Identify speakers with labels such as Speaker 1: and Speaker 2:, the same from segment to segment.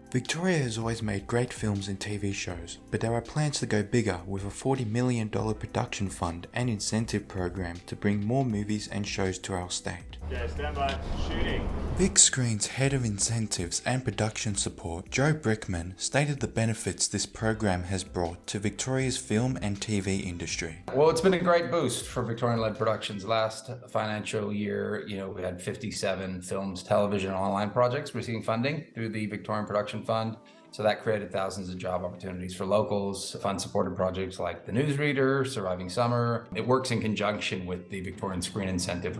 Speaker 1: Victoria has always made great films and TV shows, but there are plans to go bigger with a $40 million production fund and incentive program to bring more movies and shows to our state.
Speaker 2: Okay, stand by. Shooting.
Speaker 1: VicScreen's head of incentives and production support, Joe Brickman, stated the benefits this program has brought to Victoria's film and TV industry.
Speaker 3: Well, it's been a great boost for Victorian-led productions. Last financial year, we had 57 films, television, and online projects receiving funding through the Victorian Production Fund. So that created thousands of job opportunities for locals, fund-supported projects like The Newsreader, Surviving Summer. It works in conjunction with the Victorian Screen Incentive.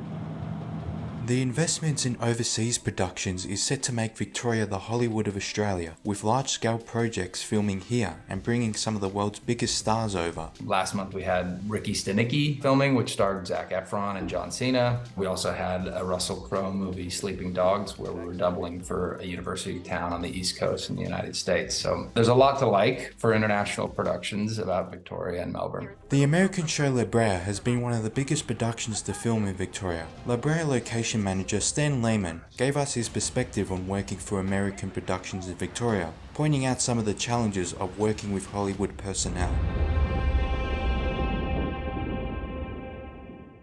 Speaker 1: The investments in overseas productions is set to make Victoria the Hollywood of Australia, with large-scale projects filming here and bringing some of the world's biggest stars over.
Speaker 3: Last month we had Ricky Stenicki filming, which starred Zac Efron and John Cena. We also had a Russell Crowe movie, Sleeping Dogs, where we were doubling for a university town on the East Coast in the United States. So there's a lot to like for international productions about Victoria and Melbourne.
Speaker 1: The American show La Brea has been one of the biggest productions to film in Victoria. La Brea location manager Stan Lehman gave us his perspective on working for American productions in Victoria, pointing out some of the challenges of working with Hollywood personnel.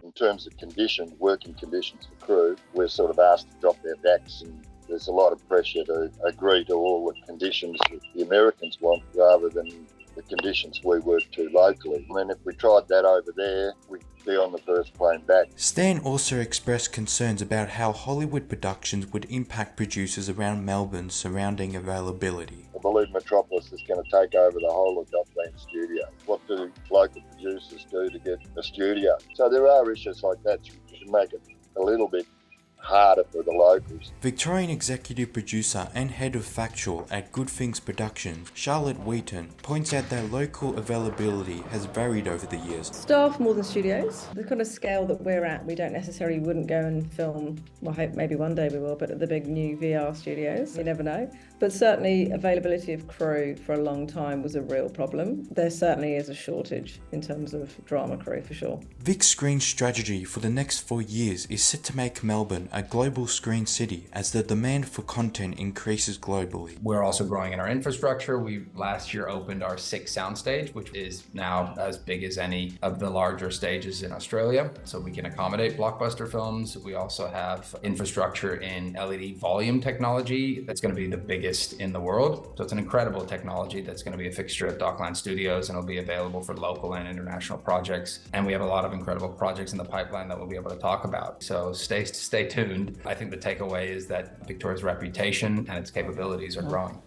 Speaker 4: In terms of conditions, working conditions for crew, we're sort of asked to drop their backs, and there's a lot of pressure to agree to all the conditions that the Americans want rather than the conditions we work to locally. I mean, if we tried that over there, we'd be on the first plane back.
Speaker 1: Stan also expressed concerns about how Hollywood productions would impact producers around Melbourne's surrounding availability.
Speaker 4: I believe Metropolis is going to take over the whole of Dockland studio. What do local producers do to get a studio? So there are issues like that which should make it a little bit harder for the locals.
Speaker 1: Victorian executive producer and head of factual at Good Things Productions, Charlotte Wheaton, points out that local availability has varied over the years.
Speaker 5: Staff more than studios. The kind of scale that we're at, we don't necessarily wouldn't go and film, well, I hope maybe one day we will, but at the big new VR studios, you never know. But certainly availability of crew for a long time was a real problem. There certainly is a shortage in terms of drama crew for sure.
Speaker 1: VicScreen's strategy for the next 4 years is set to make Melbourne a global screen city as the demand for content increases globally.
Speaker 3: We're also growing in our infrastructure. We last year opened our 6th soundstage, which is now as big as any of the larger stages in Australia. So we can accommodate blockbuster films. We also have infrastructure in LED volume technology that's going to be the biggest in the world. So it's an incredible technology that's going to be a fixture at Dockland Studios, and it'll be available for local and international projects. And we have a lot of incredible projects in the pipeline that we'll be able to talk about. So stay tuned. I think the takeaway is that Victoria's reputation and its capabilities are growing.